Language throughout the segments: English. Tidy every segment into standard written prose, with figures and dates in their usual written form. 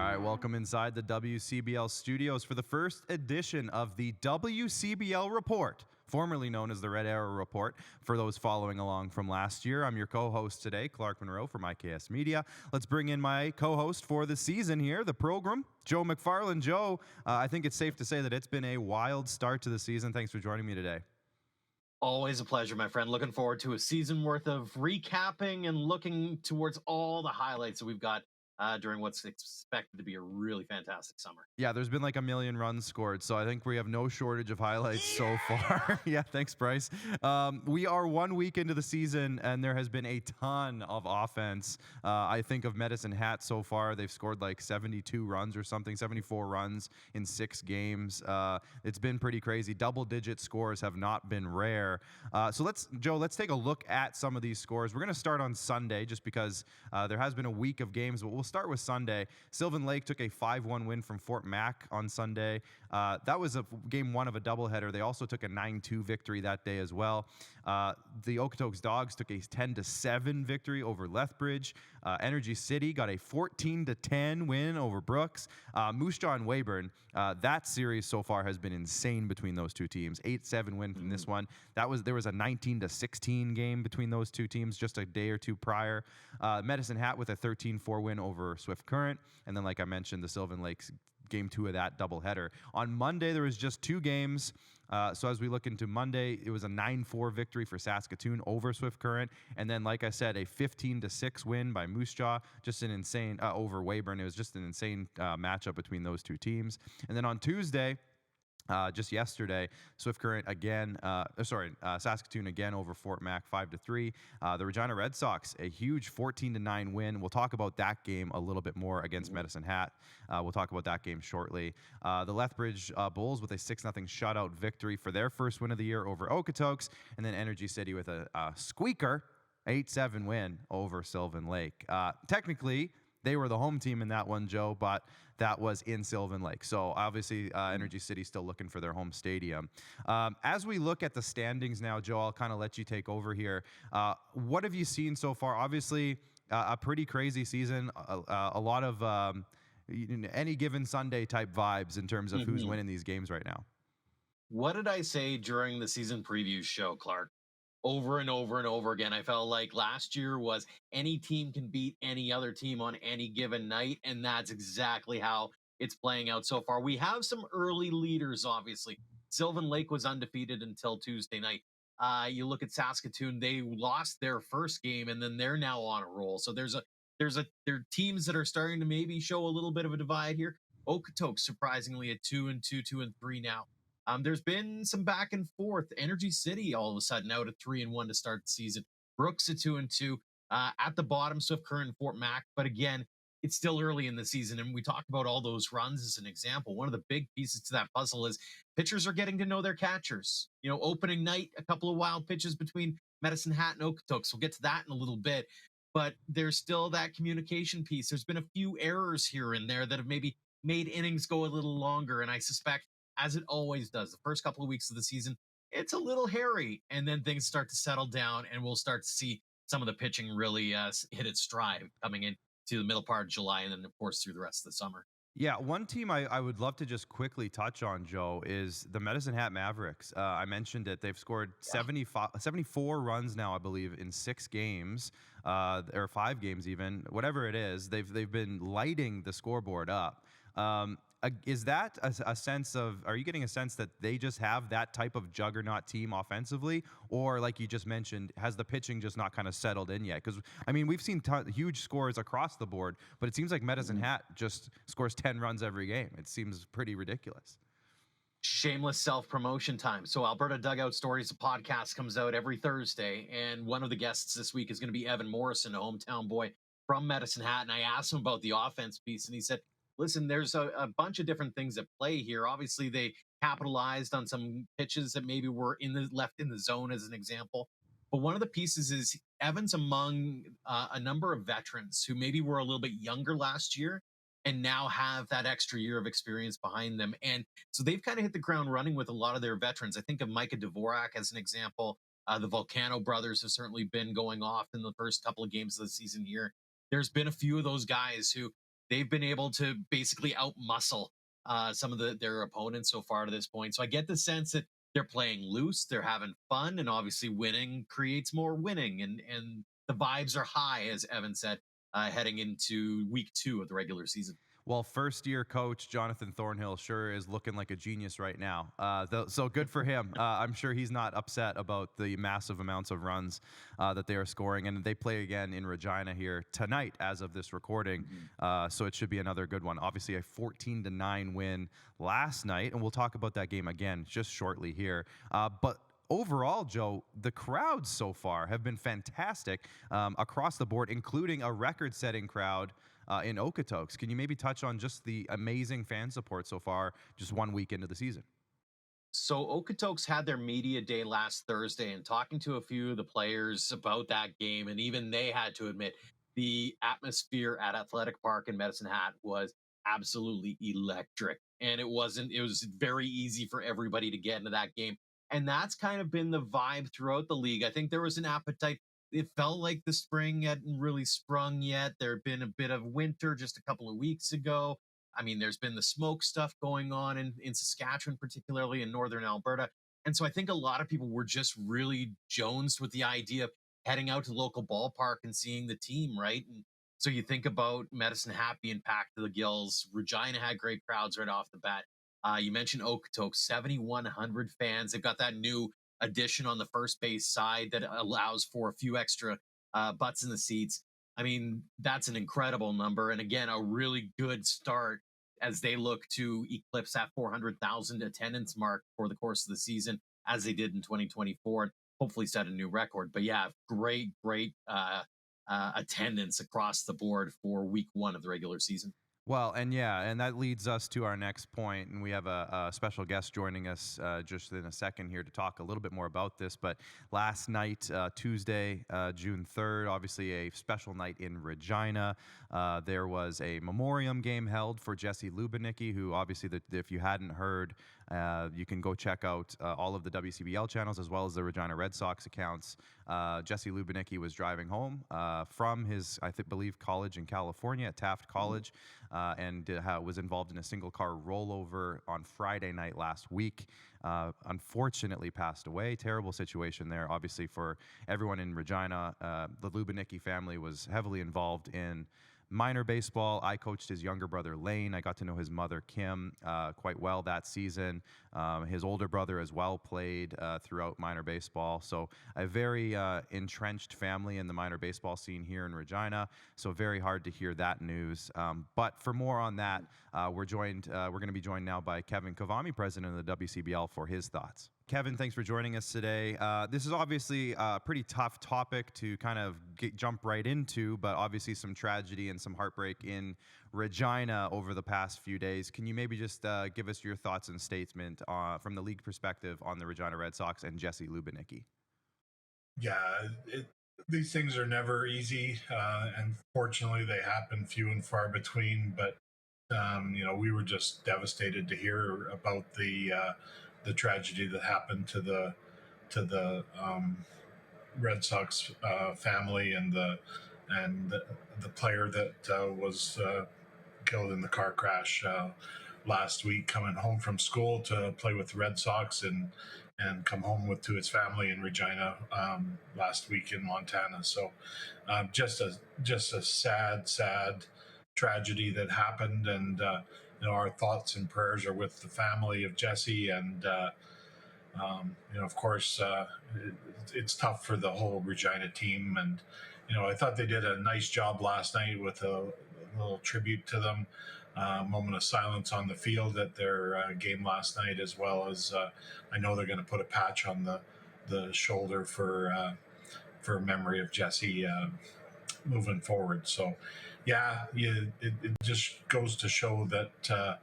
right, welcome inside the WCBL studios for the first edition of the WCBL Report, formerly known as the Red Arrow Report, for those following along from last year. I'm your co-host today, Clark Monroe from IKS Media. Let's bring in my co-host for the season here, the program, Joe McFarland. Joe, I think it's safe to say that it's been a wild start to the season. Thanks for joining me today. Always a pleasure, my friend. Looking forward to a season worth of recapping and looking towards all the highlights that we've got during what's expected to be a really fantastic summer. Yeah, there's been like a million runs scored, so I think we have no shortage of highlights so far. Yeah, thanks, Bryce. We are 1 week into the season, and there has been a ton of offense. I think of Medicine Hat so far. They've scored like 72 runs or something, 74 runs in 6 games. It's been pretty crazy. Double-digit scores have not been rare. So let's take a look at some of these scores. We're going to start on Sunday just because there has been a week of games, but we'll start with Sunday. Sylvan Lake took a 5-1 win from Fort Mac on Sunday. That was game one of a doubleheader. They also took a 9-2 victory that day as well. The Okotoks Dogs took a 10-7 victory over Lethbridge. Energy City got a 14-10 win over Brooks. Moose Jaw and Weyburn, that series so far has been insane between those two teams. 8-7 win from this one. There was a 19-16 game between those two teams just a day or two prior. Medicine Hat with a 13-4 win over Swift Current. And then, like I mentioned, the Sylvan Lakes game 2 of that doubleheader. On Monday, there was just 2 games. So as we look into Monday, it was a 9-4 victory for Saskatoon over Swift Current. And then, like I said, a 15-6 win by Moose Jaw, just an insane, over Weyburn. It was just an insane matchup between those two teams. And then on Tuesday, just yesterday, Swift Current again, Saskatoon again over Fort Mac 5-3. The Regina Red Sox, a huge 14-9 win. We'll talk about that game a little bit more against Medicine Hat. We'll talk about that game shortly. The Lethbridge Bulls with a 6-0 shutout victory for their first win of the year over Okotoks. And then Energy City with a squeaker 8-7 win over Sylvan Lake. Technically, they were the home team in that one, Joe, but that was in Sylvan Lake. So obviously, Energy City still looking for their home stadium. As we look at the standings now, Joe, I'll kind of let you take over here. What have you seen so far? Obviously, a pretty crazy season. A lot of any given Sunday type vibes in terms of who's winning these games right now. What did I say during the season preview show, Clark? Over and over and over again. I felt like last year was any team can beat any other team on any given night, and that's exactly how it's playing out so far. We have some early leaders, obviously. Sylvan Lake was undefeated until Tuesday night. You look at Saskatoon; they lost their first game, and then they're now on a roll. So there are teams that are starting to maybe show a little bit of a divide here. Okotoks surprisingly at 2-2, 2-3 now. There's been some back and forth. Energy City all of a sudden out at 3-1 to start the season. Brooks at 2-2. At the bottom, Swift Current and Fort Mac. But again, it's still early in the season, and we talk about all those runs as an example. One of the big pieces to that puzzle is pitchers are getting to know their catchers. You know, opening night, a couple of wild pitches between Medicine Hat and Okotoks. We'll get to that in a little bit. But there's still that communication piece. There's been a few errors here and there that have maybe made innings go a little longer, and I suspect, as it always does, the first couple of weeks of the season, it's a little hairy, and then things start to settle down, and we'll start to see some of the pitching really hit its stride coming in to the middle part of July, and then, of course, through the rest of the summer. Yeah, one team I would love to just quickly touch on, Joe, is the Medicine Hat Mavericks. I mentioned it. They've scored 74 runs now, I believe, in 6 games, or 5 games even, whatever it is. They've been lighting the scoreboard up. Is that a sense of, are you getting a sense that they just have that type of juggernaut team offensively? Or like you just mentioned, has the pitching just not kind of settled in yet? Because, I mean, we've seen huge scores across the board, but it seems like Medicine Hat just scores 10 runs every game. It seems pretty ridiculous. Shameless self-promotion time. So Alberta Dugout Stories, the podcast comes out every Thursday, and one of the guests this week is going to be Evan Morrison, a hometown boy from Medicine Hat, and I asked him about the offense piece, and he said, listen, there's a bunch of different things at play here. Obviously, they capitalized on some pitches that maybe were left in the zone, as an example. But one of the pieces is Evans among a number of veterans who maybe were a little bit younger last year and now have that extra year of experience behind them. And so they've kind of hit the ground running with a lot of their veterans. I think of Micah Dvorak as an example. The Volcano brothers have certainly been going off in the first couple of games of the season here. There's been a few of those guys who they've been able to basically outmuscle some of their opponents so far to this point. So I get the sense that they're playing loose, they're having fun, and obviously winning creates more winning, and the vibes are high, as Evan said, heading into week 2 of the regular season. Well, first year coach Jonathan Thornhill sure is looking like a genius right now. So good for him. I'm sure he's not upset about the massive amounts of runs that they are scoring. And they play again in Regina here tonight as of this recording. Mhm. So it should be another good one. Obviously, a 14-9 win last night. And we'll talk about that game again just shortly here. But overall, Joe, the crowds so far have been fantastic across the board, including a record setting crowd in Okotoks. Can you maybe touch on just the amazing fan support so far, just 1 week into the season? So Okotoks had their media day last Thursday, and talking to a few of the players about that game, and even they had to admit the atmosphere at Athletic Park in Medicine Hat was absolutely electric. And it was very easy for everybody to get into that game. And that's kind of been the vibe throughout the league. I think there was an appetite. It felt like the spring hadn't really sprung yet. There had been a bit of winter just a couple of weeks ago. I mean, there's been the smoke stuff going on in Saskatchewan, particularly in northern Alberta. And so I think a lot of people were just really jonesed with the idea of heading out to the local ballpark and seeing the team, right? And so you think about Medicine Hat being packed to the gills. Regina had great crowds right off the bat. You mentioned Okotoks, 7,100 fans. They've got that new addition on the first base side that allows for a few extra butts in the seats. I mean, that's an incredible number. And again, a really good start as they look to eclipse that 400,000 attendance mark for the course of the season, as they did in 2024, and hopefully set a new record. But yeah, great attendance across the board for week 1 of the regular season. Well, and yeah, and that leads us to our next point, and we have a special guest joining us just in a second here to talk a little bit more about this. But last night, Tuesday, June 3rd, obviously a special night in Regina. There was a memoriam game held for Jesse Lubinicki, who obviously, if you hadn't heard, you can go check out all of the WCBL channels as well as the Regina Red Sox accounts. Jesse Lubinicki was driving home from his, believe, college in California at Taft College, and was involved in a single car rollover on Friday night last week. Unfortunately passed away. Terrible situation there, obviously, for everyone in Regina. The Lubinicki family was heavily involved in minor baseball. I coached his younger brother, Lane. I got to know his mother, Kim, quite well that season. His older brother as well played throughout minor baseball. So a very entrenched family in the minor baseball scene here in Regina. So very hard to hear that news. But for more on that, we're going to be joined now by Kvame, president of the WCBL, for his thoughts. Kevin, thanks for joining us today. This is obviously a pretty tough topic to kind of jump right into, but obviously some tragedy and some heartbreak in Regina over the past few days. Can you maybe just give us your thoughts and statement from the league perspective on the Regina Red Sox and Jesse Lubinicki? Yeah, these things are never easy, and fortunately, they happen few and far between. But we were just devastated to hear about the tragedy that happened to the Red Sox family and the player that was killed in the car crash last week, coming home from school to play with the Red Sox and come home to his family in Regina last week in Montana. So just a sad tragedy that happened, and our thoughts and prayers are with the family of Jesse, and of course, it's tough for the whole Regina team. And I thought they did a nice job last night with a little tribute to them, moment of silence on the field at their game last night, as well as I know they're going to put a patch on the shoulder for memory of Jesse moving forward. So, yeah, it just goes to show that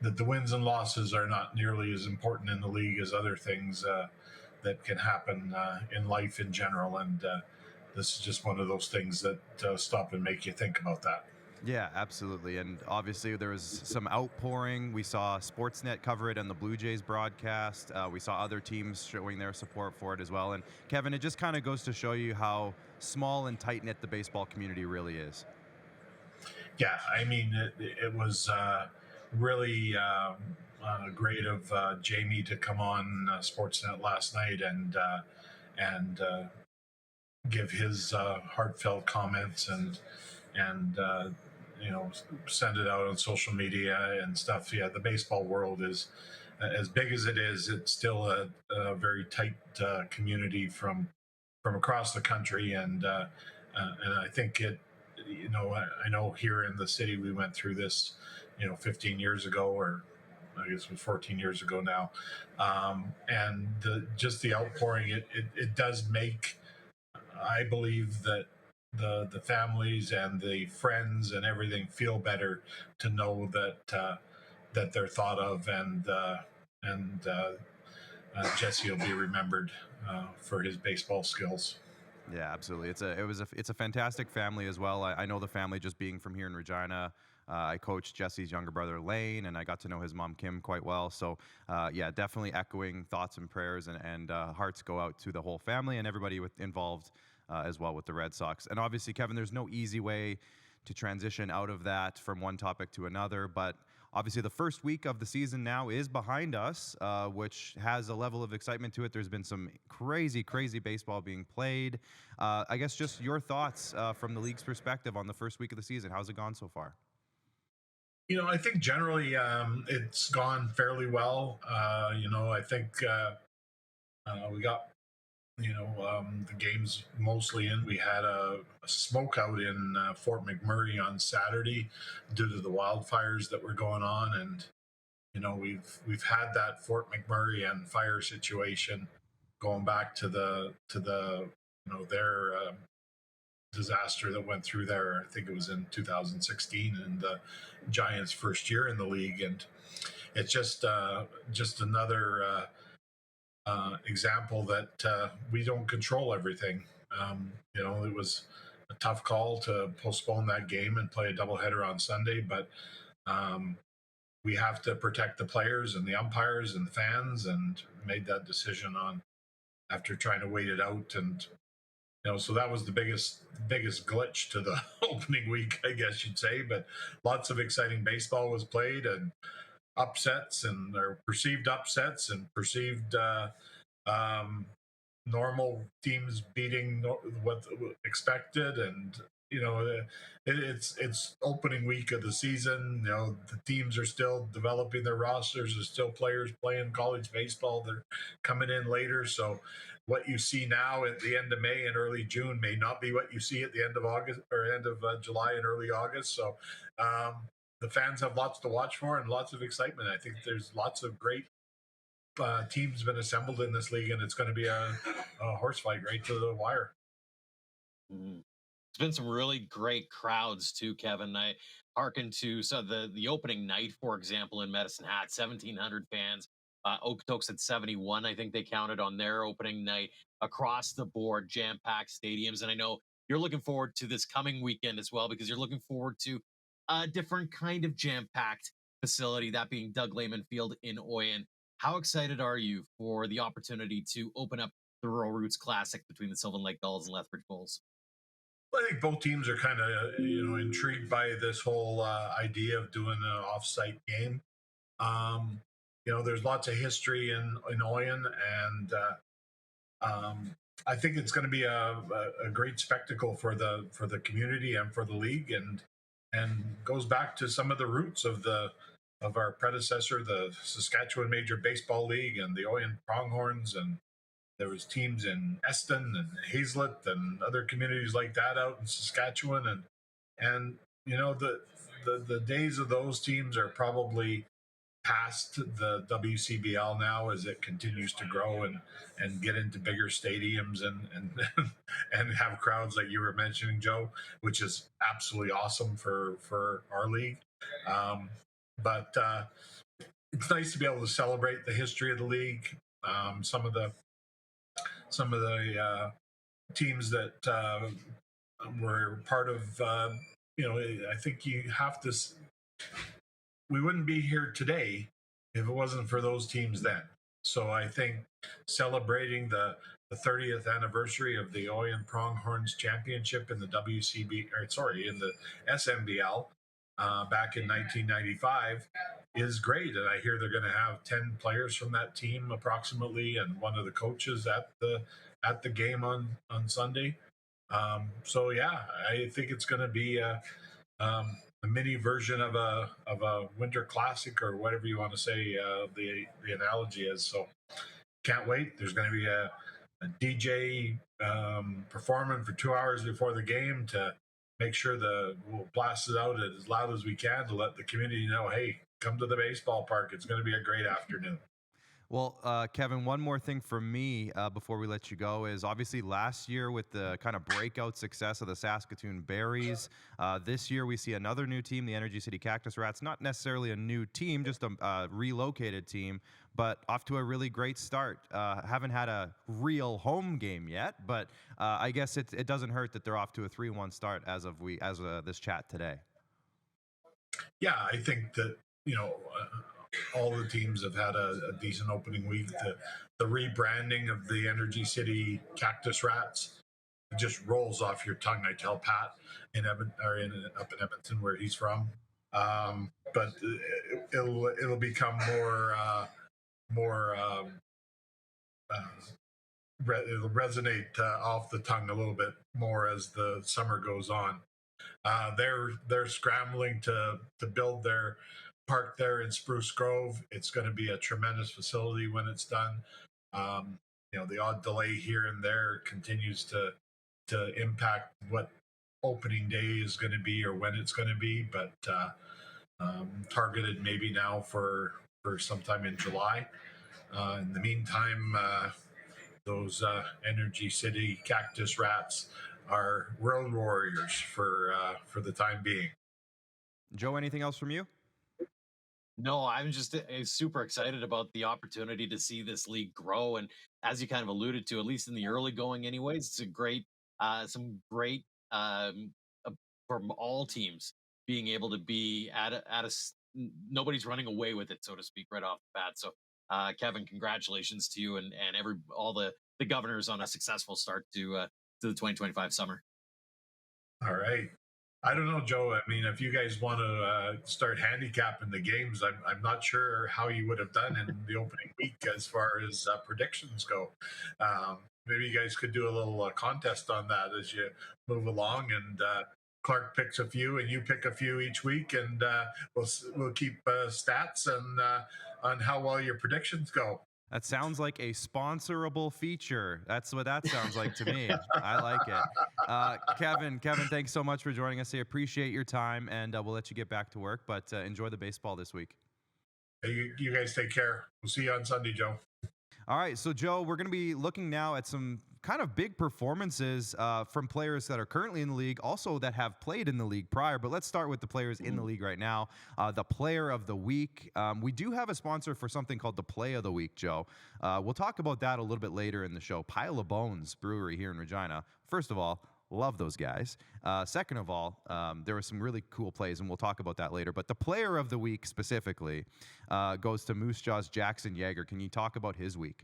the wins and losses are not nearly as important in the league as other things that can happen in life in general. And this is just one of those things that stop and make you think about that. Yeah, absolutely. And obviously there was some outpouring. We saw Sportsnet cover it on the Blue Jays broadcast. We saw other teams showing their support for it as well. And Kevin, it just kind of goes to show you how small and tight-knit the baseball community really is. Yeah, I mean, it was really great of Jamie to come on Sportsnet last night and give his heartfelt comments and send it out on social media and stuff. Yeah, the baseball world is as big as it is. It's still a very tight community from across the country, and I think it. I know here in the city we went through this, 15 years ago, or I guess it was 14 years ago now, and just the outpouring. It does make, I believe that the families and the friends and everything feel better to know that they're thought of, and Jesse will be remembered for his baseball skills. Yeah, absolutely. It's a fantastic family as well. I know the family just being from here in Regina. I coached Jesse's younger brother Lane, and I got to know his mom Kim quite well. So, yeah, definitely echoing thoughts and prayers, and hearts go out to the whole family and everybody involved as well with the Red Sox. And obviously, Kevin, there's no easy way to transition out of that from one topic to another, but obviously, the first week of the season now is behind us, which has a level of excitement to it. There's been some crazy, crazy baseball being played. I guess just your thoughts from the league's perspective on the first week of the season. How's it gone so far? I think generally it's gone fairly well. I think we got the games mostly in. We had a smoke out in Fort McMurray on Saturday due to the wildfires that were going on, and we've had that Fort McMurray and fire situation going back to the their disaster that went through there. I think it was in 2016, and the Giants' first year in the league, and it's just another example that we don't control everything. It was a tough call to postpone that game and play a doubleheader on Sunday, but um, we have to protect the players and the umpires and the fans, and made that decision on after trying to wait it out. And so that was the biggest glitch to the opening week, I guess you'd say. But lots of exciting baseball was played, and upsets, and or perceived upsets, and perceived um, normal teams beating what expected. And it's opening week of the season. The teams are still developing their rosters. There's still players playing college baseball. They're coming in later, so what you see now at the end of May and early June may not be what you see at the end of August or end of July and early August. So um, the fans have lots to watch for and lots of excitement. I think there's lots of great teams been assembled in this league, and it's going to be a horse fight right to the wire. Mhm. It's been some really great crowds too, Kevin. I hearkened to the opening night, for example, in Medicine Hat, 1,700 fans. Okotoks at 71, I think they counted on their opening night. Across the board, jam-packed stadiums, and I know you're looking forward to this coming weekend as well because you're looking forward to a different kind of jam-packed facility, that being Doug Lehman Field in Oyen. How excited are you for the opportunity to open up the Rural Roots Classic between the Sylvan Lake Gulls and Lethbridge Bulls? I think both teams are kind of intrigued by this whole idea of doing an off-site game. Um, there's lots of history in Oyen, and I think it's going to be a great spectacle for the community and for the league, and goes back to some of the roots of our predecessor, the Saskatchewan Major Baseball League and the Oyen Pronghorns. And there was teams in Eston and Hazelet and other communities like that out in Saskatchewan, and the days of those teams are probably past the WCBL now, as it continues to grow and get into bigger stadiums and and have crowds like you were mentioning, Joe, which is absolutely awesome for our league. Um, but it's nice to be able to celebrate the history of the league. Some of the teams that were part of, I think you have to. We wouldn't be here today if it wasn't for those teams then. So I think celebrating the 30th anniversary of the Oyen Pronghorns Championship in the WCB, or sorry, in the SMBL, back in 1995 is great. And I hear they're going to have 10 players from that team approximately, and one of the coaches at the game on Sunday. So yeah, I think it's going to be a mini version of a winter classic, or whatever you want to say. The analogy is. So can't wait. There's going to be a DJ performing for 2 hours before the game to make sure we'll blast it out as loud as we can to let the community know, hey, come to the baseball park. It's going to be a great afternoon. Well, Kevin, one more thing from me before we let you go is obviously last year with the kind of breakout success of the Saskatoon Berries, this year we see another new team, the Energy City Cactus Rats. Not necessarily a new team, just a relocated team, but off to a really great start. Haven't had a real home game yet, but I guess it doesn't hurt that they're off to a 3-1 start as of this chat today. Yeah, I think that, all the teams have had a decent opening week. The rebranding of the Energy City Cactus Rats just rolls off your tongue. I tell Pat up in Edmonton, where he's from. But it'll become more it'll resonate off the tongue a little bit more as the summer goes on. They're scrambling to build their park there in Spruce Grove. It's going to be a tremendous facility when it's done. The odd delay here and there continues to impact what opening day is going to be or when it's going to be, but targeted maybe now for sometime in July. In the meantime, those Energy City Cactus Rats are road warriors for the time being. Joe, anything else from you? No, I'm just super excited about the opportunity to see this league grow. And as you kind of alluded to, at least in the early going anyways, it's a great, some great from all teams being able to be nobody's running away with it, so to speak, right off the bat. So Kevin, congratulations to you and all the governors on a successful start to the 2025 summer. All right. I don't know, Joe. I mean, if you guys want to start handicapping the games, I'm not sure how you would have done in the opening week as far as predictions go. Maybe you guys could do a little contest on that as you move along, and Clark picks a few and you pick a few each week, and we'll keep stats and on how well your predictions go. That sounds like a sponsorable feature. That's what that sounds like to me. I like it. Kevin, thanks so much for joining us. I appreciate your time, and we'll let you get back to work, but enjoy the baseball this week. Hey, you guys take care. We'll see you on Sunday, Joe. All right, so Joe, we're going to be looking now at some kind of big performances from players that are currently in the league, also that have played in the league prior. But let's start with the players in the league right now. The player of the week. We do have a sponsor for something called the Play of the Week, Joe. We'll talk about that a little bit later in the show. Pile of Bones Brewery here in Regina. First of all, love those guys. Second of all, there were some really cool plays, and we'll talk about that later. But the player of the week specifically goes to Moose Jaw's Jackson Yeager. Can you talk about his week?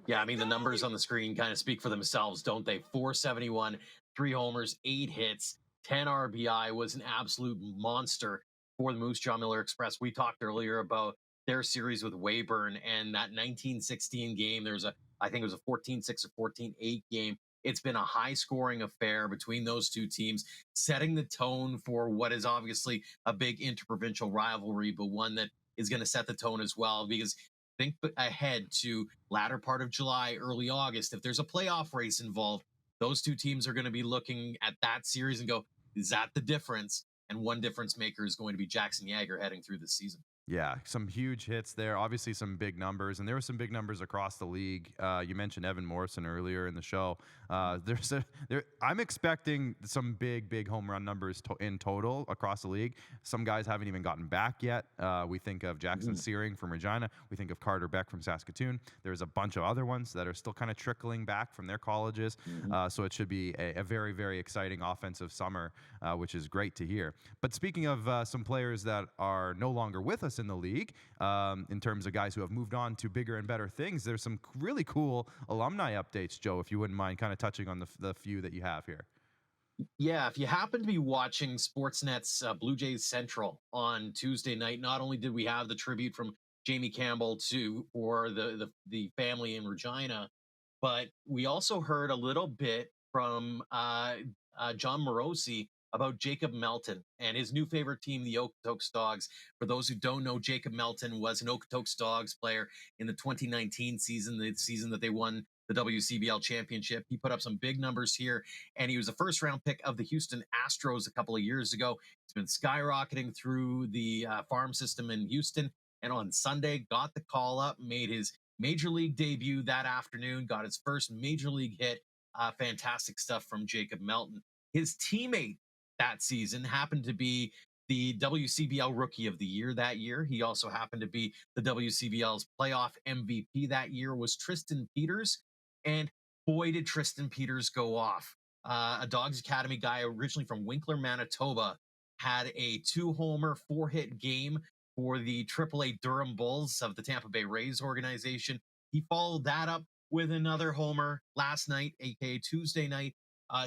Yeah, I mean, the numbers on the screen kind of speak for themselves, don't they? 471, 3 homers, 8 hits, 10 RBI, was an absolute monster for the Moose Jaw Miller Express. We talked earlier about their series with Weyburn and that 1916 game. I think it was a 14-6 or 14-8 game. It's been a high-scoring affair between those two teams, setting the tone for what is obviously a big interprovincial rivalry, but one that is going to set the tone as well, because think ahead to latter part of July, early August. If there's a playoff race involved, those two teams are going to be looking at that series and go, is that the difference? And one difference maker is going to be Jackson Yeager heading through the season. Yeah, some huge hits there. Obviously, some big numbers, and there were some big numbers across the league. You mentioned Evan Morrison earlier in the show. I'm expecting some big home run numbers in total across the league. Some guys haven't even gotten back yet. We think of Jackson Searing from Regina. We think of Carter Beck from Saskatoon. There's a bunch of other ones that are still kind of trickling back from their colleges. So it should be a very, very exciting offensive summer, which is great to hear. But speaking of some players that are no longer with us in the league, in terms of guys who have moved on to bigger and better things, there's some really cool alumni updates, Joe, if you wouldn't mind kind of touching on the few that you have here. Yeah, if you happen to be watching Sportsnet's Blue Jays Central on Tuesday night, not only did we have the tribute from Jamie Campbell to for the family in Regina, but we also heard a little bit from John Morosi about Jacob Melton and his new favorite team, the Okotoks Dogs. For those who don't know, Jacob Melton was an Okotoks Dogs player in the 2019 season, the season that they won the WCBL championship. He put up some big numbers here, and he was a first round pick of the Houston Astros a couple of years ago. He's been skyrocketing through the farm system in Houston, and on Sunday got the call up, made his major league debut that afternoon, got his first major league hit. Fantastic stuff from Jacob Melton. His teammate that season happened to be the WCBL Rookie of the Year that year. He also happened to be the WCBL's playoff MVP that year, was Tristan Peters. And boy, did Tristan Peters go off. A Dogs Academy guy originally from Winkler, Manitoba, had a 2-homer, 4-hit game for the AAA Durham Bulls of the Tampa Bay Rays organization. He followed that up with another homer last night, aka Tuesday night.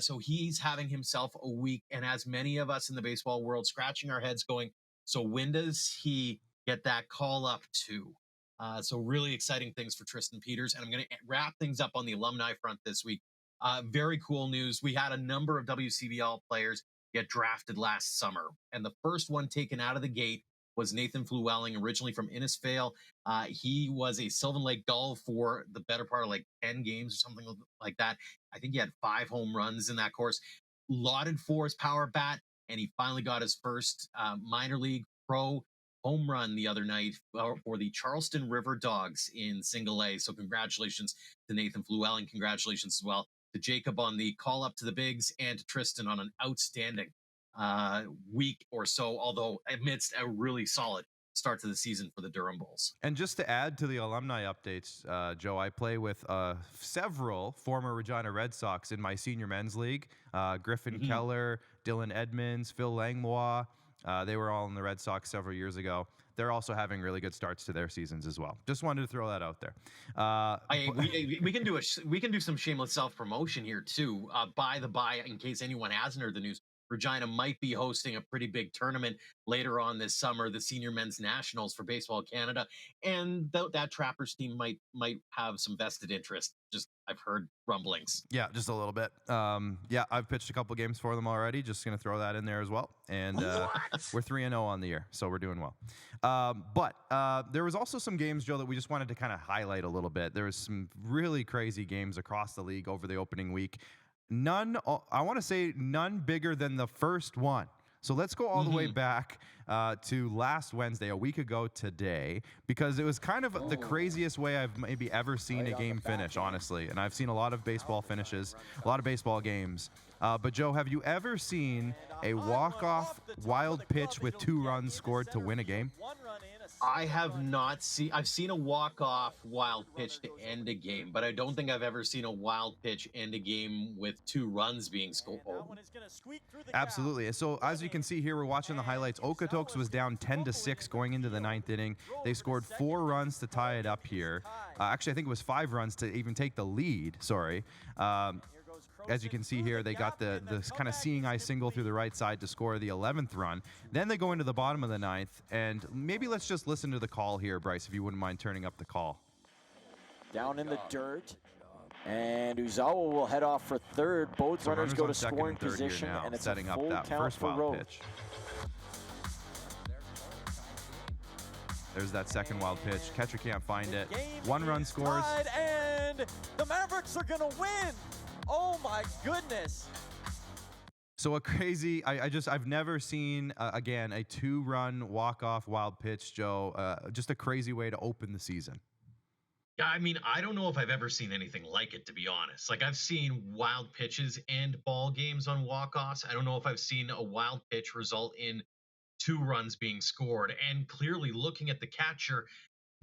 So he's having himself a week, and as many of us in the baseball world scratching our heads going, so when does he get that call up to? So really exciting things for Tristan Peters. And I'm going to wrap things up on the alumni front this week. Very cool news. We had a number of WCBL players get drafted last summer. And the first one taken out of the gate was Nathan Flewelling, originally from Innisfail. He was a Sylvan Lake Gull for the better part of like 10 games or something like that. I think he had 5 home runs in that course. Lauded for his power bat, and he finally got his first minor league pro home run the other night for the Charleston River Dogs in Single A. So congratulations to Nathan Flewelling. Congratulations as well to Jacob on the call up to the bigs, and to Tristan on an outstanding week or so, although amidst a really solid start to the season for the Durham Bulls. And just to add to the alumni updates, Joe, I play with several former Regina Red Sox in my senior men's league. Griffin Keller, Dylan Edmonds, Phil Langlois. They were all in the Red Sox several years ago. They're also having really good starts to their seasons as well. Just wanted to throw that out there. We can do some shameless self promotion here too. By the by, in case anyone hasn't heard the news, Regina might be hosting a pretty big tournament later on this summer, the Senior Men's Nationals for Baseball Canada, and that Trappers team might have some vested interest. Just I've heard rumblings. Yeah, just a little bit. Yeah, I've pitched a couple games for them already. Just going to throw that in there as well. And we're 3-0 on the year, so we're doing well. But there was also some games, Joe, that we just wanted to kind of highlight a little bit. There was some really crazy games across the league over the opening week. None, I want to say none bigger than the first one. So let's go all the way back to last Wednesday, a week ago today, because it was kind of the craziest way I've maybe ever seen a game finish, honestly. And I've seen a lot of baseball finishes, a lot of baseball games. But Joe, have you ever seen a walk-off wild pitch with 2 runs scored to win a game? I have not seen. I've seen a walk-off wild pitch to end a game, but I don't think I've ever seen a wild pitch end a game with 2 runs being scored. Absolutely. So as you can see here, we're watching the highlights. Okotoks was down 10-6 going into the 9th inning. They scored 4 runs to tie it up here. Actually, I think it was 5 runs to even take the lead. Sorry. As you can see here, they got the kind of seeing eye single through the right side to score the 11th run. Then they go into the bottom of the 9th, and maybe let's just listen to the call here, Bryce, if you wouldn't mind turning up the call. Down in the dirt, and Uzawa will head off for third. Both runners go to scoring position, and it's setting a up full that count first for wild Rowe. pitch. There's that second wild pitch. Catcher can't find it. 1 run scores. And the Mavericks are going to win. Oh my goodness. So a crazy, I've never seen, again, a 2-run walk-off wild pitch, Joe. Just a crazy way to open the season. Yeah, I mean, I don't know if I've ever seen anything like it, to be honest. Like, I've seen wild pitches end ball games on walk-offs. I don't know if I've seen a wild pitch result in 2 runs being scored. And clearly, looking at the catcher,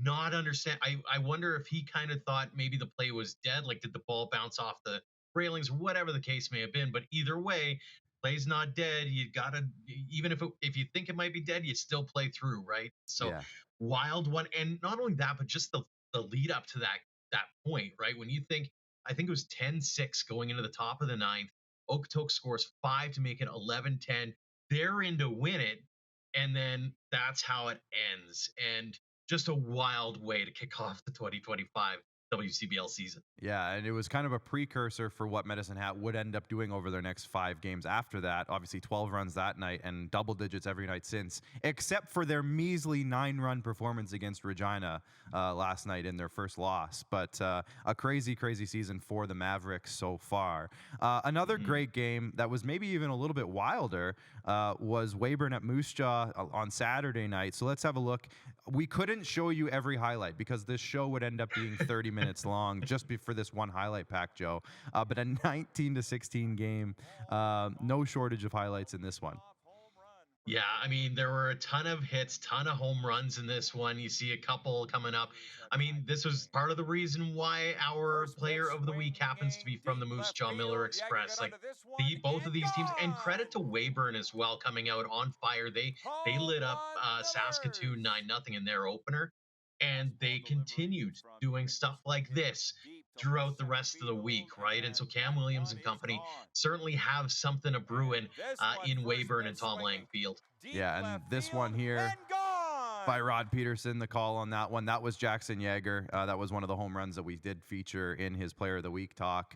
not understand. I wonder if he kind of thought maybe the play was dead. Like, did the ball bounce off the railings, whatever the case may have been? But either way, play's not dead. You gotta, even if you think it might be dead, you still play through, right? So yeah. Wild one. And not only that, but just the lead up to that point, right? When you think, I think it was 10-6 going into the top of the 9th, Okotoks scores 5 to make it 11-10. They're in to win it, and then that's how it ends. And just a wild way to kick off the 2025 WCBL season. Yeah, and it was kind of a precursor for what Medicine Hat would end up doing over their next 5 games after that. Obviously, 12 runs that night and double digits every night since, except for their measly 9-run performance against Regina last night in their first loss. But a crazy, crazy season for the Mavericks so far. Another great game that was maybe even a little bit wilder was Weyburn at Moose Jaw on Saturday night. So let's have a look. We couldn't show you every highlight because this show would end up being 30 minutes long just for this one highlight pack, Joe. But a 19-16 game, no shortage of highlights in this one. Yeah, I mean, there were a ton of hits, ton of home runs in this one. You see a couple coming up. I mean, this was part of the reason why our player of the week happens to be from the Moose Jaw Miller Express. Like both of these teams, and credit to Weyburn as well, coming out on fire. They lit up Saskatoon 9-0 in their opener, and they continued doing stuff like this throughout the rest of the week, right? And so Cam Williams and company certainly have something to brewing in Weyburn and Tom Lang Field. Yeah, and this one here by Rod Peterson, the call on that one. That was Jackson Yeager. That was one of the home runs that we did feature in his Player of the Week talk.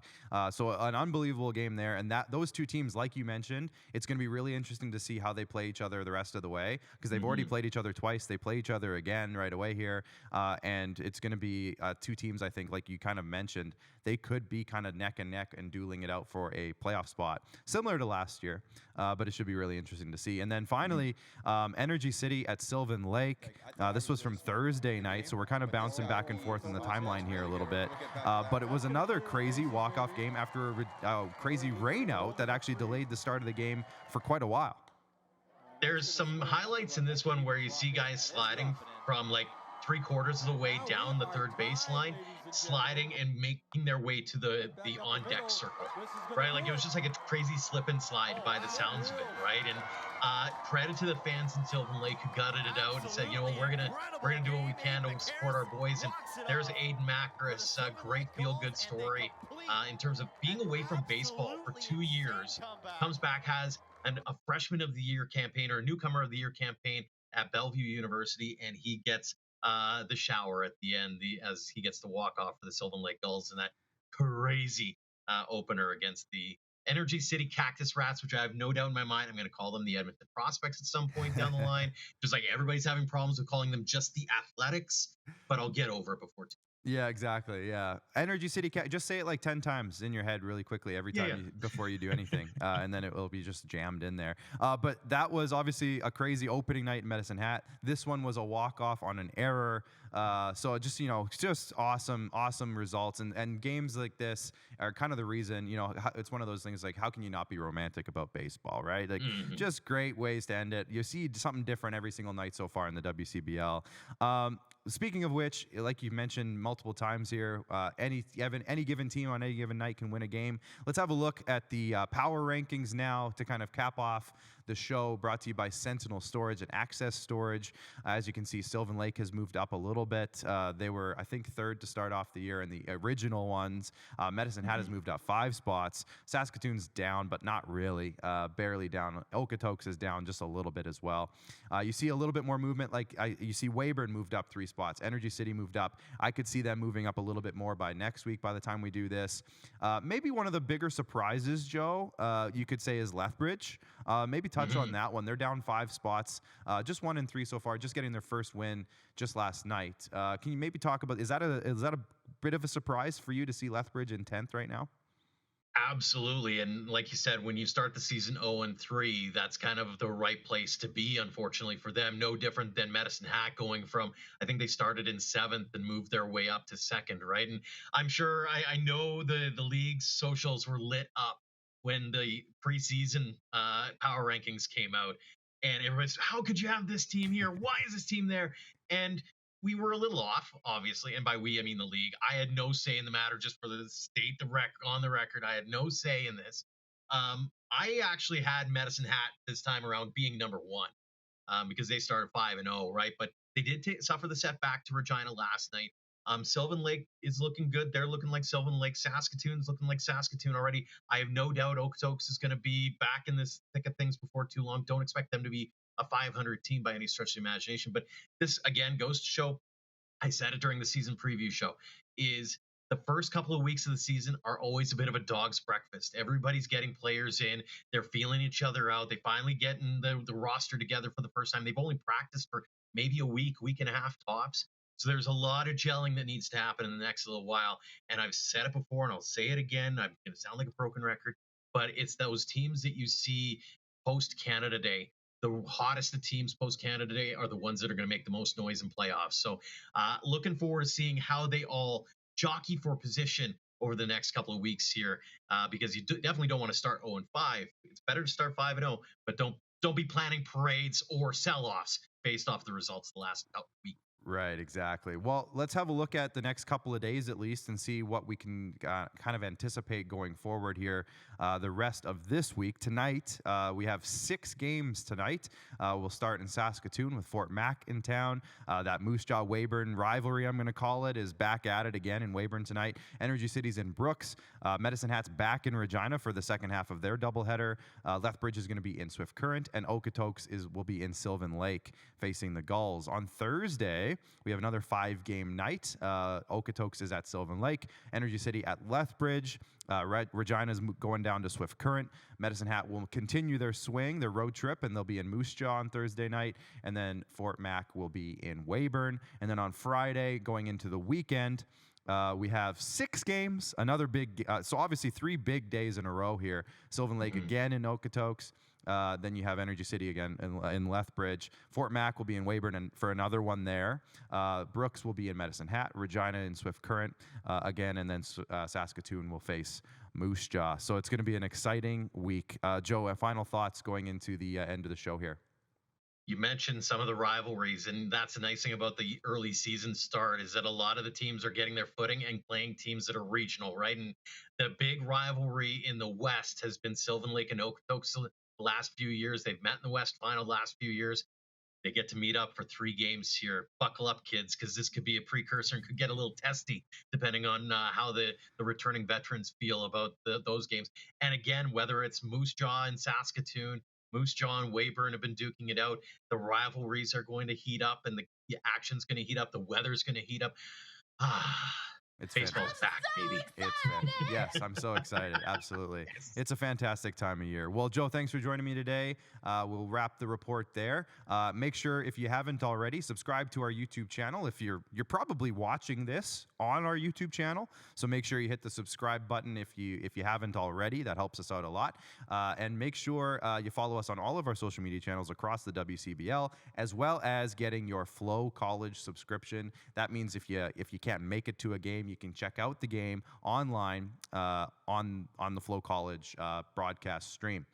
So an unbelievable game there. And those two teams, like you mentioned, it's going to be really interesting to see how they play each other the rest of the way because they've already played each other twice. They play each other again right away here. And it's going to be two teams, I think, like you kind of mentioned, they could be kind of neck and neck and dueling it out for a playoff spot, similar to last year. But it should be really interesting to see. And then finally, Energy City at Sylvan Lake. This was from Thursday night, so we're kind of bouncing back and forth in the timeline here a little bit. But it was another crazy walk-off game after a crazy rain out that actually delayed the start of the game for quite a while. There's some highlights in this one where you see guys sliding from like 3/4 of the way down the third baseline, sliding and making their way to the on-deck circle, right? Like it was just like a crazy slip and slide by the sounds of it, right? And credit to the fans in Sylvan Lake who gutted it out and said, you know, we're gonna do what we can to support our boys. And there's Aiden Macris, a great feel-good story in terms of being away from baseball for 2 years, comes back, has a freshman of the year campaign or a newcomer of the year campaign at Bellevue University, and he gets the shower at the end as he gets to walk off for the Sylvan Lake Gulls in that crazy opener against the Energy City Cactus Rats, which I have no doubt in my mind I'm going to call them the Edmonton Prospects at some point down the line. Just like everybody's having problems with calling them just the Athletics, but I'll get over it before too. Yeah, exactly. Yeah. Energy City just say it like 10 times in your head really quickly every time before you do anything. And then it will be just jammed in there. But that was obviously a crazy opening night in Medicine Hat. This one was a walk-off on an error. So just, just awesome results. And games like this are kind of the reason, it's one of those things like, how can you not be romantic about baseball, right? Like just great ways to end it. You see something different every single night so far in the WCBL. Speaking of which, like you mentioned multiple times here, any given team on any given night can win a game. Let's have a look at the power rankings now to kind of cap off the show, brought to you by Sentinel Storage and Access Storage. As you can see, Sylvan Lake has moved up a little bit. They were, I think, third to start off the year in the original ones. Medicine Hat has moved up 5 spots. Saskatoon's down, but not really, barely down. Okotoks is down just a little bit as well. You see a little bit more movement. You see Weyburn moved up 3 spots. Energy City moved up. I could see them moving up a little bit more by next week by the time we do this. Maybe one of the bigger surprises, Joe, you could say, is Lethbridge. Maybe touch on that one. They're down 5 spots, just 1 and 3 so far, just getting their first win just last night. Can you maybe talk about, is that a bit of a surprise for you to see Lethbridge in 10th right now? Absolutely. And like you said, when you start the season 0-3, that's kind of the right place to be, unfortunately, for them. No different than Medicine Hat going from, I think they started in 7th and moved their way up to 2nd, right? And I'm sure, I know the league's socials were lit up when the preseason power rankings came out. And everybody's, how could you have this team here? Why is this team there? And we were a little off, obviously, and by we, I mean the league. I had no say in the matter, just for the state on the record. I had no say in this. I actually had Medicine Hat this time around being number 1 because they started 5-0, right? But they did suffer the setback to Regina last night. Sylvan Lake is looking good. They're looking like Sylvan Lake. Saskatoon's looking like Saskatoon already. I have no doubt Okotoks is going to be back in this thick of things before too long. Don't expect them to be a 500 team by any stretch of the imagination. But this, again, goes to show, I said it during the season preview show, is the first couple of weeks of the season are always a bit of a dog's breakfast. Everybody's getting players in. They're feeling each other out. They finally getting the roster together for the first time. They've only practiced for maybe a week and a half tops. So there's a lot of gelling that needs to happen in the next little while. And I've said it before, and I'll say it again. I'm going to sound like a broken record, but it's those teams that you see post-Canada Day. The hottest of teams post-Canada Day are the ones that are going to make the most noise in playoffs. So looking forward to seeing how they all jockey for position over the next couple of weeks here, because you definitely don't want to start 0-5. It's better to start 5-0, but don't be planning parades or sell-offs based off the results of the last week. Right, exactly. Well, let's have a look at the next couple of days at least and see what we can kind of anticipate going forward here the rest of this week. Tonight, we have 6 games tonight. We'll start in Saskatoon with Fort Mac in town. That Moose Jaw Weyburn rivalry, I'm going to call it, is back at it again in Weyburn tonight. Energy City's in Brooks. Medicine Hat's back in Regina for the second half of their doubleheader. Lethbridge is going to be in Swift Current, and Okotoks will be in Sylvan Lake facing the Gulls. On Thursday, we have another 5-game night. Okotoks is at Sylvan Lake, Energy City at Lethbridge. Regina's going down to Swift Current. Medicine Hat will continue their road trip, and they'll be in Moose Jaw on Thursday night. And then Fort Mac will be in Weyburn. And then on Friday, going into the weekend, we have 6 games, another big, so obviously 3 big days in a row here. Sylvan Lake again in Okotoks. Then you have Energy City again in Lethbridge. Fort Mac will be in Weyburn and for another one there. Brooks will be in Medicine Hat. Regina in Swift Current again. And then Saskatoon will face Moose Jaw. So it's going to be an exciting week. Joe, final thoughts going into the end of the show here. You mentioned some of the rivalries, and that's the nice thing about the early season start is that a lot of the teams are getting their footing and playing teams that are regional, right? And the big rivalry in the West has been Sylvan Lake and Okotoks the last few years. They've met in the West Final the last few years. They get to meet up for 3 games here. Buckle up, kids, because this could be a precursor and could get a little testy depending on how the returning veterans feel about those games. And again, whether it's Moose Jaw and Saskatoon, Moose Jaw and Weyburn have been duking it out. The rivalries are going to heat up, and the action's going to heat up. The weather's going to heat up. Baseball's back, baby. Yes, I'm so excited. Absolutely. Yes. It's a fantastic time of year. Well, Joe, thanks for joining me today. We'll wrap the report there. Make sure, if you haven't already, subscribe to our YouTube channel. If you're probably watching this on our YouTube channel, so make sure you hit the subscribe button if you haven't already. That helps us out a lot. And make sure you follow us on all of our social media channels across the WCBL, as well as getting your Flow College subscription. That means if you can't make it to a game, you can check out the game online on the Flow College broadcast stream.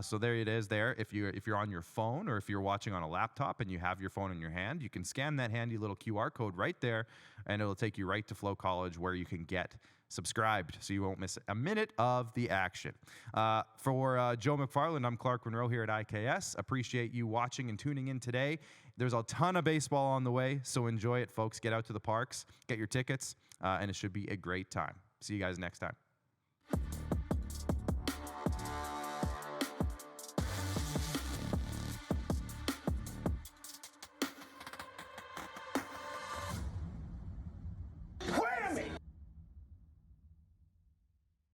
So there it is. There, if you're on your phone or if you're watching on a laptop and you have your phone in your hand, you can scan that handy little QR code right there, and it'll take you right to Flow College where you can get subscribed so you won't miss a minute of the action. For Joe McFarland, I'm Clark Monroe here at IKS. Appreciate you watching and tuning in today. There's a ton of baseball on the way, so enjoy it, folks. Get out to the parks, get your tickets, and it should be a great time. See you guys next time.